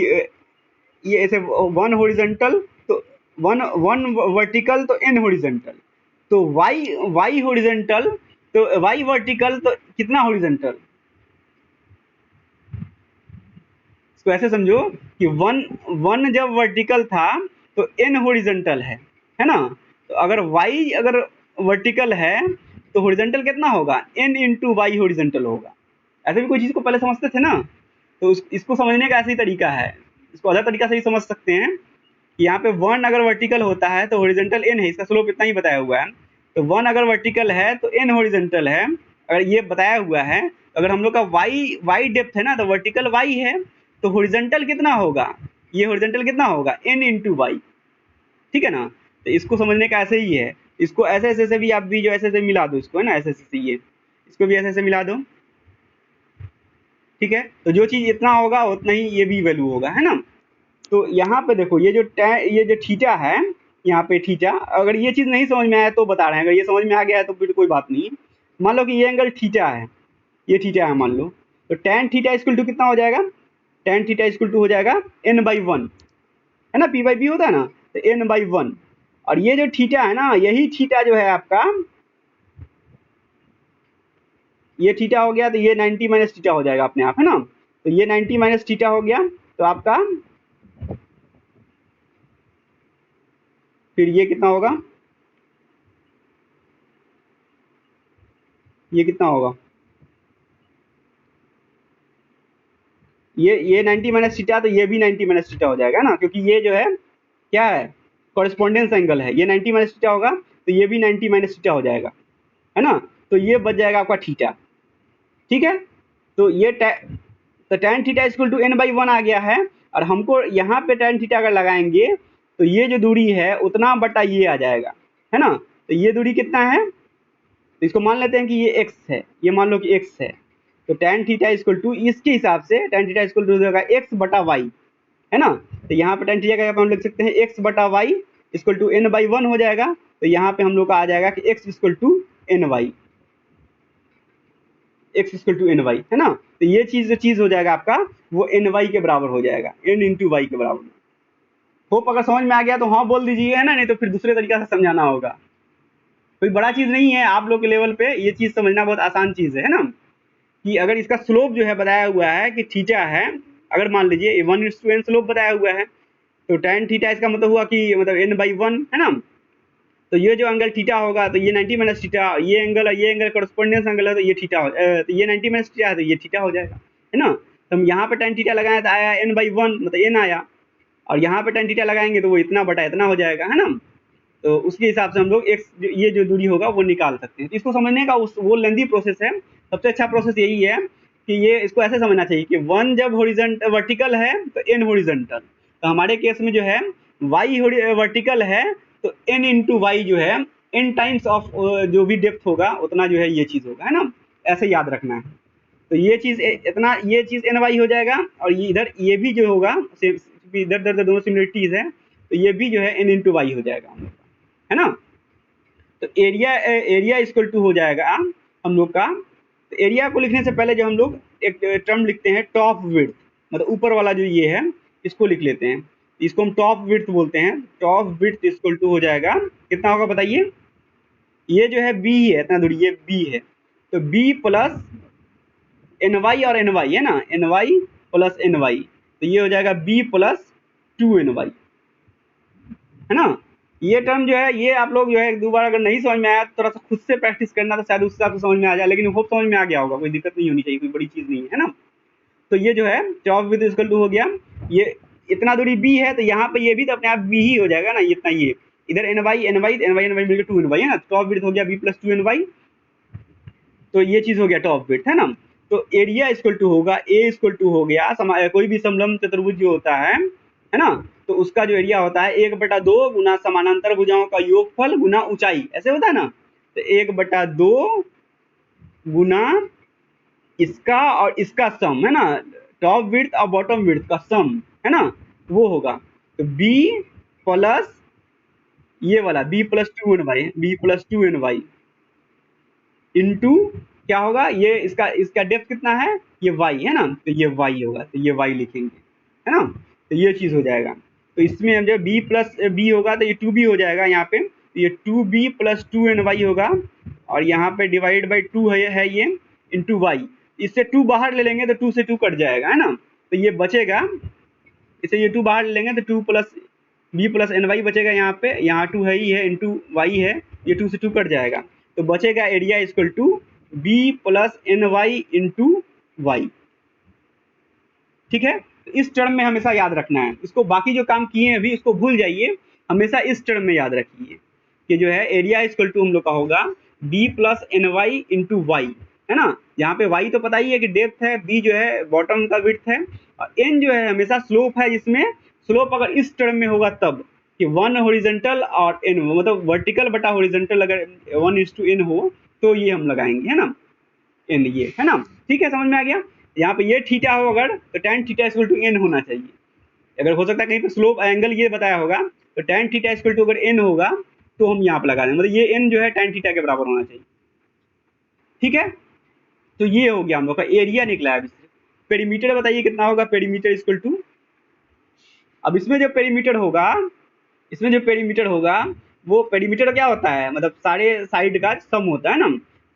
ये ऐसे 1 हॉरिजॉन्टल तो 1 वर्टिकल तो n हॉरिजॉन्टल, तो y हॉरिजॉन्टल तो y वर्टिकल तो कितना हॉरिजॉन्टल। इसको ऐसे समझो कि 1 जब वर्टिकल था तो n हॉरिजॉन्टल है ना। तो अगर y अगर वर्टिकल है तो हॉरिजॉन्टल कितना होगा, n × y हॉरिजॉन्टल होगा। ऐसे भी कोई चीज़ को पहले समझते थे ना, तो इसको समझने का ऐसा ही तरीका है। इसको अलग तरीका से भी समझ सकते हैं कि यहाँ पे 1 अगर वर्टिकल होता है तो हॉरिजॉन्टल n है, इसका स्लोप इतना ही बताया हुआ है। तो 1 अगर वर्टिकल है तो n हॉरिजॉन्टल है, अगर ये बताया हुआ है। अगर हम लोग का y डेप्थ है ना, तो वर्टिकल y है, तो हॉरिजॉन्टल कितना होगा, ये हॉरिजॉन्टल कितना होगा n × y, ठीक है ना। तो इसको समझने का ऐसे ही है, इसको ऐसे ऐसे से भी आप भी जो ऐसे ऐसे मिला दो इसको, है ना, ऐसे ऐसे से ये इसको भी ऐसे ऐसे मिला दो, ठीक है। तो जो चीज़ इतना होगा उतना ही ये भी वैल्यू होगा, है ना। तो यहाँ पे देखो ये जो थीटा है, यहाँ पे थीटा, अगर ये चीज़ नहीं समझ में आया तो बता रहे हैं, अगर ये समझ में आ गया है तो फिर कोई बात नहीं। मान लो कि ये एंगल थीटा है, ये थीटा है मान लो, तो tan थीटा इक्वल टू कितना हो जाएगा, tan थीटा इक्वल टू हो जाएगा n/1, है ना, p/b होता है ना, तो n/1। और ये जो थीटा है ना, यही थीटा जो है आपका, ये थीटा हो गया, तो ये 90 माइनस थीटा हो जाएगा अपने आप, है ना। तो ये 90 माइनस थीटा हो गया, तो आपका फिर ये कितना होगा, ये कितना होगा, ये 90 माइनस थीटा, तो ये भी 90 माइनस थीटा हो जाएगा ना, क्योंकि ये जो है क्या है, कॉरेस्पॉन्डेंस एंगल है। ये 90 माइनस थीटा होगा तो ये भी 90 माइनस थीटा हो जाएगा, है ना। तो ये बच जाएगा आपका थीटा, ठीक है। तो ये तो tan theta equal to n/1 आ गया है, और हमको यहाँ पे tan थीटा अगर लगाएंगे तो ये जो दूरी है उतना बटा ये आ जाएगा, है ना। तो ये दूरी कितना है, तो इसको मान लेते हैं कि ये x है, ये मान लो कि x है। तो tan थीटा इक्वल टू इसके हिसाब से tan थीटा इक्वल टू हो जाएगा x/y, है ना। तो यहाँ पे tan थीटा का हम लिख सकते हैं x/y इक्वल टू n/1 हो जाएगा। तो यहाँ पे हम लोग का आ जाएगा कि x equal to ny, x equal to ny, है ना। तो ये चीज़ हो जाएगा आपका वो ny के बराबर हो जाएगा, n × y के बराबर। होप अगर समझ में आ गया तो हाँ बोल दीजिए, है ना, नहीं तो फिर दूसरे तरीका से समझाना होगा। कोई बड़ा चीज़ नहीं है, आप लोग के लेवल पे ये चीज़ समझना बहुत आसान चीज़ है ना। कि अगर इसका स्लोप जो है बताया हुआ है कि थीटा है, अगर मान लीजिए 1:n स्लोप बताया हुआ है, तो tan थीटा इसका मतलब हुआ कि मतलब n/1, है ना। तो ये जो एंगल थीटा होगा तो ये 90 माइनस थीटा, ये एंगल कॉरेस्पॉन्डेंस एंगल है, तो ये थीटा तो ये 90 माइनस थीटा है, तो ये थीटा हो जाएगा, है ना। तो हम यहाँ पे tan थीटा लगाए तो आया n/1, मतलब n आया, और यहाँ पे tan थीटा लगाएंगे तो वो इतना बटा इतना हो जाएगा, है ना। तो उसके हिसाब से हम लोग x ये जो दूरी होगा वो निकाल सकते हैं। तो इसको समझने का वो लेंदी प्रोसेस है। सबसे अच्छा प्रोसेस यही है कि ये इसको ऐसे समझना चाहिए कि 1 जब वर्टिकल है तो n हॉरिजॉन्टल, तो हमारे केस में जो है y वर्टिकल है तो n × y जो है n टाइम्स ऑफ जो भी डेप्थ होगा उतना जो है ये चीज़ होगा, है ना। ऐसे याद रखना है। तो ये चीज़ इतना, ये चीज़ ny हो जाएगा, और ये इधर ये भी जो होगा इधर इधर दोनों सिमिलरिटीज है, तो ये भी जो है n × y हो जाएगा हम लोग का, है ना। तो एरिया इक्वल टू हो जाएगा हम लोग का। तो एरिया को लिखने से पहले जो हम लोग एक टर्म लिखते हैं टॉप विड्थ, मतलब ऊपर वाला जो ये है इसको लिख लेते हैं, इसको हम टॉप विड्थ बोलते हैं। टॉप विड्थ इक्वल टू हो जाएगा कितना होगा बताइए, ये जो है b है, इतना दूरी ये b है, तो b प्लस ny और ny, है ना, ny प्लस ny, तो ये हो जाएगा b प्लस 2ny, है ना। ये टर्म जो है ये आप लोग जो है एक दो बार अगर नहीं समझ में आया तो थोड़ा सा खुद से प्रैक्टिस करना, तो शायद उससे आपको समझ में आ जाए, लेकिन होप समझ में आ गया होगा, कोई दिक्कत नहीं होनी चाहिए, कोई बड़ी चीज़ नहीं है ना। तो ये जो है टॉप विड्थ इक्वल टू हो गया, ये इतना दूरी बी है तो यहाँ पे ये भी तो अपने आप बी ही हो जाएगा ना, इतना ये इधर एन वाई मिलकर 2 NY है ना, टॉप विड्थ हो गया बी प्लस 2 NY, तो ये चीज़ हो गया टॉप विड्थ है ना। तो एरिया इक्वल टू होगा ए इक्वल टू हो गया कोई भी समलंब चतुर्भुज जो होता है ना, तो उसका जो एरिया होता है 1/2 गुना समानांतर भुजाओं का योगफल गुना ऊंचाई, ऐसे होता है ना। तो 1/2 गुना इसका और इसका सम है ना, टॉप विड्थ और बॉटम विड्थ का सम है ना, वो होगा। तो बी प्लस ये वाला बी प्लस 2 NY इंटू क्या होगा, ये इसका डेप्थ कितना है, ये y है ना, तो ये y होगा, तो ये y लिखेंगे है ना। तो ये चीज़ हो जाएगा। तो इसमें हम जब b प्लस बी होगा तो ये 2b हो जाएगा यहाँ पे, तो ये 2b प्लस 2NY होगा, और यहाँ पे डिवाइड बाई 2 है ये इंटू y। इससे 2 बाहर ले लेंगे तो 2 से 2 कट जाएगा है ना, तो ये बचेगा, इससे ये 2 बाहर ले लेंगे तो 2 प्लस बी प्लस NY बचेगा, यहाँ पे यहाँ 2 है ही है इंटू वाई है, ये 2 से 2 कट जाएगा, तो बचेगा area equal to B plus NY into y. ठीक है, तो इस टर्म में हमेशा याद रखना है इसको, बाकी जो काम किए हैं अभी इसको भूल जाइए, हमेशा इस टर्म में याद रखिए कि जो है एरिया इक्वल टू हम लोग का होगा B plus NY into y है ना। यहाँ पे y तो पता ही है कि डेप्थ है, b जो है बॉटम का विड्थ है, और n जो है हमेशा स्लोप है, जिसमें स्लोप अगर इस टर्म में होगा तब कि 1 हॉरिजॉन्टल और n मतलब वर्टिकल बटा हॉरिजॉन्टल अगर 1:n हो तो ये हम लगाएंगे है ना, n ये है ना। ठीक है, समझ में आ गया। यहाँ पे ये थीटा हो अगर तो tan theta equal to n होना चाहिए, अगर हो सकता है कहीं पे स्लोप एंगल ये बताया होगा तो tan थीटा इक्वल टू अगर n होगा तो हम यहाँ पे लगा देंगे, मतलब ये n जो है tan थीटा के बराबर होना चाहिए। ठीक है, तो ये हो गया हम लोग का एरिया निकला है। पेरीमीटर बताइए कितना होगा, पेरीमीटर इक्वल टू, अब इसमें जो पेरीमीटर होगा वो पेरीमीटर क्या होता है, मतलब सारे साइड का सम होता है ना।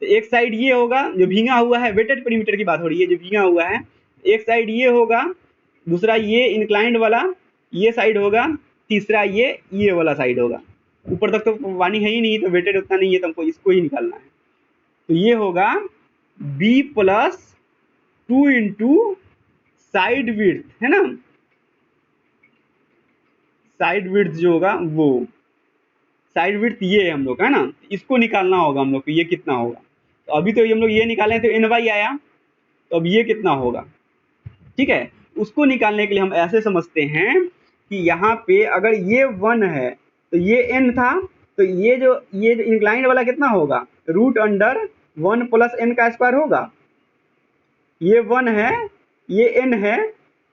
तो एक साइड ये होगा जो भींगा हुआ है, वेटेड पेरीमीटर की बात हो रही है, जो भींगा हुआ है, एक साइड ये होगा, दूसरा ये इंक्लाइंड वाला ये साइड होगा, तीसरा ये वाला साइड होगा। ऊपर तक तो पानी है ही नहीं तो वेटेड उतना नहीं है, तो हमको इसको ही निकालना है। तो ये होगा b plus 2 into side width है ना, साइड विड्थ जो होगा वो साइड विड्थ ये है हम लोग है ना, इसको निकालना होगा हम लोग को, ये कितना होगा। तो अभी तो हम लोग ये निकालें तो NY आया, तो अब ये कितना होगा। ठीक है, उसको निकालने के लिए हम ऐसे समझते हैं कि यहाँ पे अगर ये 1 है तो ये n था, तो ये जो इंक्लाइंड वाला कितना होगा, रूट अंडर 1 प्लस n का स्क्वायर होगा। ये 1 है, ये n है,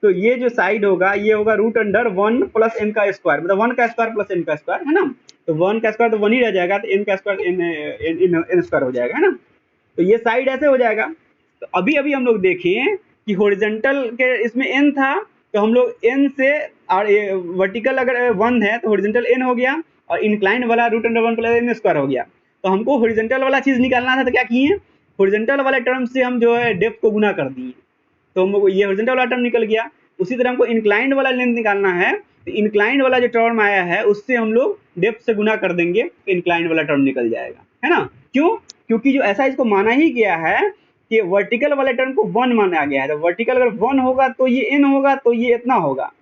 तो ये जो साइड होगा ये होगा रूट अंडर 1 प्लस n का स्क्वायर, मतलब 1 का स्क्वायर प्लस n का स्क्वायर है ना। तो 1 का स्क्वायर तो 1 ही रह जाएगा, तो n का स्क्वायर n स्क्वायर हो जाएगा है ना। तो ये साइड ऐसे हो जाएगा। तो अभी अभी हम लोग देखें कि हॉरिजॉन्टल के इसमें n था, तो हम लोग n से, और वर्टिकल अगर 1 है तो हॉरिजॉन्टल n हो गया, और इंक्लाइंड वाला root under 1 plus n square हो गया। तो हमको हॉरिजॉन्टल वाला चीज़ निकालना था, तो क्या किए, हॉरिजॉन्टल वाले टर्म से हम जो है डेप्थ को गुना कर दिए, तो हमको ये हॉरिजॉन्टल वाला टर्म निकल गया। उसी तरह हमको इंक्लाइंड वाला लेंथ निकालना है, तो इंक्लाइंड वाला जो टर्म आया है उससे हम लोग डेप्थ से गुना कर देंगे, तो इंक्लाइंड वाला टर्म निकल जाएगा है ना। क्यों, क्योंकि जो ऐसा इसको माना ही गया है कि वर्टिकल वाले टर्म को 1 माना गया है, तो वर्टिकल अगर 1 होगा तो ये n होगा, तो ये इतना होगा।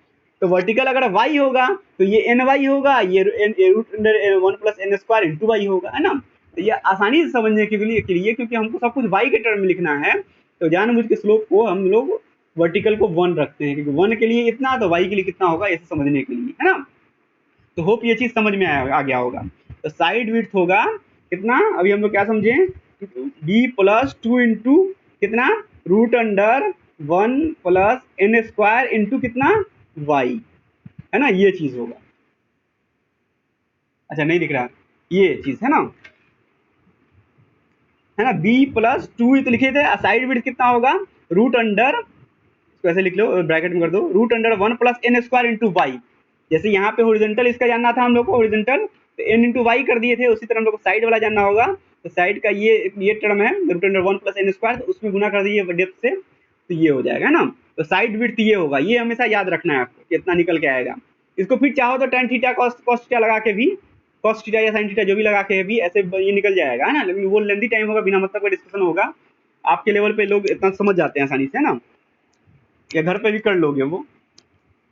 तो वर्टिकल अगर y होगा तो ये NY होगा, ये root under 1 plus n square into y होगा है ना। तो ये आसानी से समझने के लिए क्योंकि हमको सब कुछ y के टर्म में लिखना है, तो जानबूझ के स्लोप को हम लोग वर्टिकल को 1 रखते हैं, क्योंकि 1 के लिए इतना तो y के लिए कितना होगा ऐसे समझने के लिए है ना। तो होप ये चीज़ समझ में आ गया होगा। तो साइड विड्थ होगा कितना, अभी हम लोग क्या समझे, b प्लस 2 इंटू कितना, root under 1 plus n square into कितना y है ना, ये चीज़ होगा। अच्छा नहीं दिख रहा, ये चीज़ है ना, है ना, b प्लस 2 तो लिखे थे, साइड विड्थ कितना होगा, रूट अंडर, इसको ऐसे लिख लो ब्रैकेट में कर दो, root under 1 plus n square into y. जैसे यहाँ पे हॉरिजॉन्टल इसका जानना था हम लोग को, हॉरिजॉन्टल तो n इंटू वाई कर दिए थे, उसी तरह हम लोग को साइड वाला जानना होगा, तो साइड का ये टर्म है root under 1 plus n square, तो उसमें गुना कर दिए डेप्थ से, तो ये हो जाएगा ना। तो साइड विड्थ ये होगा, ये हमेशा याद रखना है आपको, कितना निकल के आएगा। इसको फिर चाहो तो tan थीटा cos थीटा लगा के भी cos थीटा या sin थीटा जो भी लगा के भी ऐसे ये निकल जाएगा, है ना, लेकिन वो लेंथी टाइम होगा, बिना मतलब का डिस्कशन होगा। आपके लेवल पे लोग इतना समझ जाते हैं आसानी से, है ना, या घर पे भी कर लोगे वो,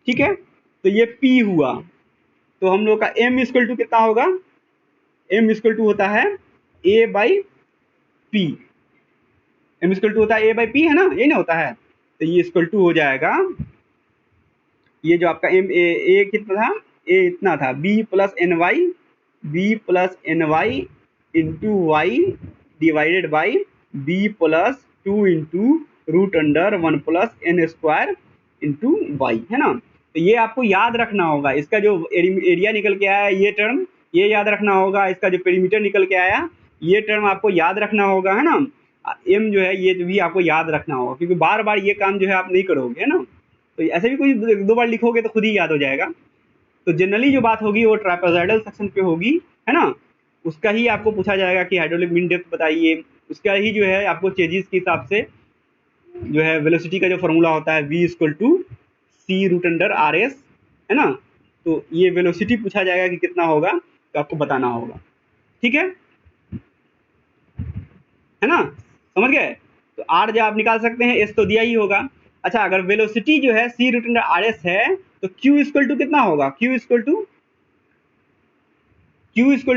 ठीक है। तो ये P हुआ, तो हम लोग का M इक्वल टू कितना होगा, M इक्वल टू होता है A by P, M equal to होता है A बाई P, है ना, ये ना होता है। तो ये इक्वल टू हो जाएगा, ये जो आपका A कितना था, A इतना था, B plus N y into y divided by B plus 2 into root under 1 plus N square into y, है ना। तो ये आपको याद रखना होगा, इसका जो एरिया निकल के आया ये टर्म, ये याद रखना होगा, इसका जो पेरीमीटर निकल के आया ये टर्म आपको याद रखना होगा, है ना। M जो है ये भी आपको याद रखना होगा, क्योंकि बार बार ये काम जो है आप नहीं करोगे, है ना। तो ऐसे भी कोई 2 बार लिखोगे तो खुद ही याद हो जाएगा। तो जनरली जो बात होगी वो ट्रापेजॉइडल सेक्शन पे होगी, है ना, उसका ही आपको पूछा जाएगा कि हाइड्रोलिक मीन डेप्थ बताइए, उसका ही जो है आपको चेजिस के हिसाब से जो है वेलोसिटी का जो फॉर्मूला होता है v equal to C root under R S, है ना। तो ये वेलोसिटी पूछा जाएगा कि कितना होगा, तो आपको बताना होगा, ठीक है ना, समझ गए। तो आर जो आप निकाल सकते हैं, एस तो दिया ही होगा। अच्छा, अगर वेलोसिटी जो है सी रूट अंडर आर एस है तो क्यू इक्वल टू कितना होगा, क्यू इक्वल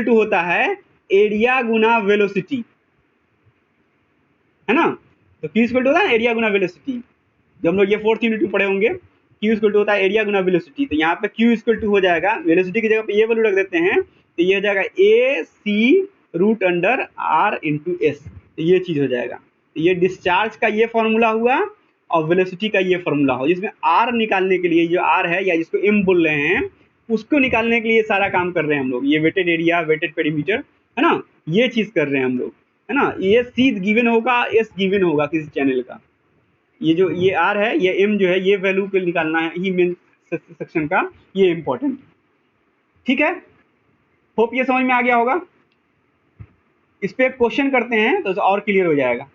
टू होता है एरिया गुना वेलोसिटी, है ना। तो क्यू इक्वल टू होता है एरिया गुना वेलोसिटी, जब हम लोग ये 4th यूनिट में पढ़े होंगे, क्यू इक्वल टू होता है एरिया गुना वेलोसिटी। तो यहाँ पे क्यू इक्वल टू हो जाएगा, वेलोसिटी की जगह पे ये वैल्यू रख देते हैं, तो ये हो जाएगा a c root under r into s, तो ये चीज हो जाएगा। तो ये डिस्चार्ज का ये फॉर्मूला हुआ और वेलोसिटी का ये फॉर्मूला हो, जिसमें आर निकालने के लिए, जो आर है या जिसको एम बोल रहे हैं, उसको निकालने के लिए सारा काम कर रहे हैं हम लोग, ये वेटेड एरिया, वेटेड पेरीमीटर, है ना, ये चीज कर रहे हैं हम लोग, है ना। ये सी गिवन होगा, एस गिवन होगा किसी चैनल का, ये जो ये आर है, ये एम जो है, ये वैल्यू पे निकालना है ही मेन सेक्शन का, ये इंपॉर्टेंट, ठीक है। होप ये समझ में आ गया होगा। इस पे क्वेश्चन करते हैं तो और क्लियर हो जाएगा।